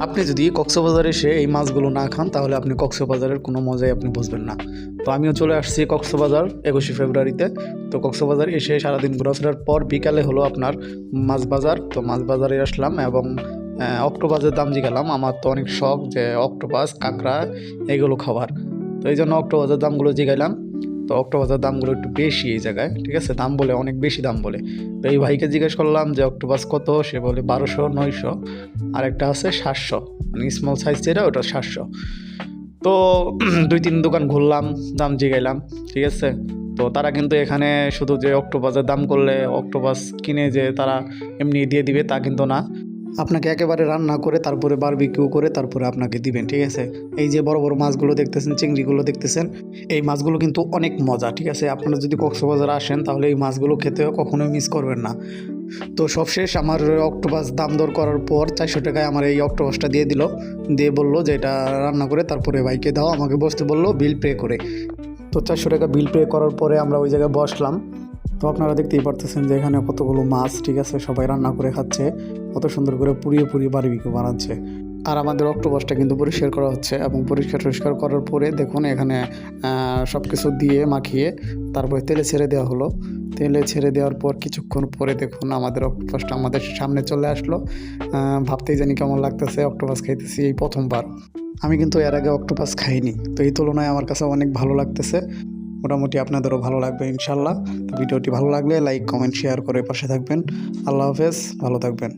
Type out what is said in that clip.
আপনি যদি কক্সবাজারে এসে এই মাছগুলো না খান তাহলে আপনি কক্সবাজারের কোনো মজাই আপনি বুঝবেন না। তো আমিও চলে আসছি কক্সবাজার 21শে ফেব্রুয়ারিতে। তো কক্সবাজার এসে সারাদিন ঘোরাফেরার পর বিকালে হলো আপনার মাছ বাজার। তো মাছ বাজারে আসলাম এবং অক্টোপাসের দাম জিজ্ঞালাম। আমার তো অনেক শখ যে অক্টোপাস, কাঁকড়া এগুলো খাবার। তো এই জন্য অক্টোপাসের দামগুলো জিগাইলাম। তো অক্টোপাসের দামগুলো একটু বেশি এই জায়গায়, ঠিক আছে, দাম বলে অনেক বেশি দাম বলে। তো এই ভাইকে জিজ্ঞেস করলাম যে অক্টোপাস কত, সে বলে 1200, 900, আর একটা আছে 700, মানে স্মল সাইজ যেটা ওটা 700। তো 2-3 দোকান ঘুরলাম, দাম জিগাইলাম, ঠিক আছে। তো তারা কিন্তু এখানে শুধু যে অক্টোপাসের দাম করলে অক্টোপাস কিনে যে তারা এমনি দিয়ে দিবে তা কিন্তু না, আপনাকে একেবারে রান্না করে তারপরে বারবিকিউ করে তারপরে আপনাকে দিবেন, ঠিক আছে। এই যে বড় বড় মাছগুলো দেখতেছেন, চিংড়িগুলো দেখতেছেন, এই মাছগুলো কিন্তু অনেক মজা, ঠিক আছে। আপনারা যদি কক্সবাজার আসেন তাহলে এই মাছগুলো খেতে কখনোই মিস করবেন না। তো সবশেষ আমার অক্টোপাস দাম দর করার পর 400 টাকায় আমার এই অক্টোপাসটা দিয়ে দিল। দিয়ে বললো যে এটা রান্না করে তারপরে ভাইকে দাও, আমাকে বসতে বললো বিল পে করে। তো 400 টাকা বিল পে করার পরে আমরা ওই জায়গায় বসলাম। তো আপনারা দেখতেই পারতেছেন যে এখানে কতগুলো মাছ, ঠিক আছে, সবাই রান্না করে খাচ্ছে, কত সুন্দর করে পুড়িয়ে পুড়িয়ে বারবিকিউ বানাচ্ছে। আর আমাদের অক্টোপাসটা কিন্তু পরিষ্কার করা হচ্ছে এবং পরিষ্কার করার পরে দেখুন এখানে সব কিছু দিয়ে মাখিয়ে তারপরে তেলে ছেড়ে দেওয়া হলো। তেলে ছেড়ে দেওয়ার পর কিছুক্ষণ পরে দেখুন আমাদের অক্টোপাসটা আমাদের সামনে চলে আসলো। ভাবতেই জানি কেমন লাগতেছে, অক্টোপাস খাইতেছি এই প্রথমবার। আমি কিন্তু এর আগে অক্টোপাস খাইনি, তো এই তুলনায় আমার কাছে অনেক ভালো লাগতেছে। মোটামুটি আপনাদেরও ভালো লাগবে ইনশাল্লাহ। তো ভিডিওটি ভালো লাগলে লাইক, কমেন্ট, শেয়ার করে পাশে থাকবেন। আল্লাহ হাফেজ, ভালো থাকবেন।